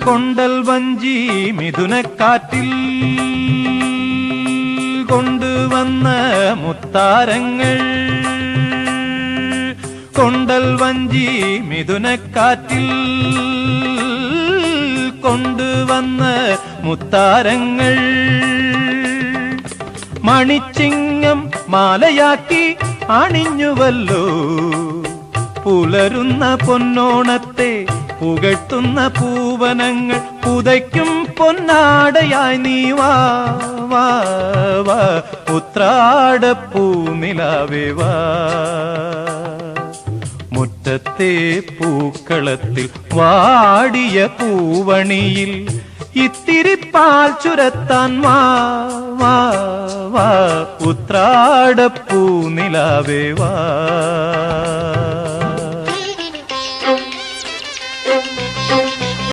കൊണ്ടൽ വഞ്ചി മിഥുനക്കാറ്റിൽ കൊണ്ടുവന്ന മുത്താരങ്ങൾ, കൊണ്ടൽ വഞ്ചി മിഥുനക്കാറ്റിൽ കൊണ്ടുവന്ന മുത്താരങ്ങൾ, മണിച്ചിങ്ങം മാലയാക്കി അണിഞ്ഞുവല്ലോ പുലരുന്ന പൊന്നോണത്തെ പുകഴ്ത്തുന്ന പൂവനങ്ങൾ, പുതയ്ക്കും പൊന്നാടയായി നീ വാ വാ വാ ഉത്രാടപ്പൂനിലാവേ വാ. മുറ്റത്തെ പൂക്കളത്തിൽ വാടിയ പൂവണിയിൽ ഇത്തിരി പാൽ ചുരത്താൻ വാ വാ വാ ഉത്രാടപ്പൂനിലാവേ വാ.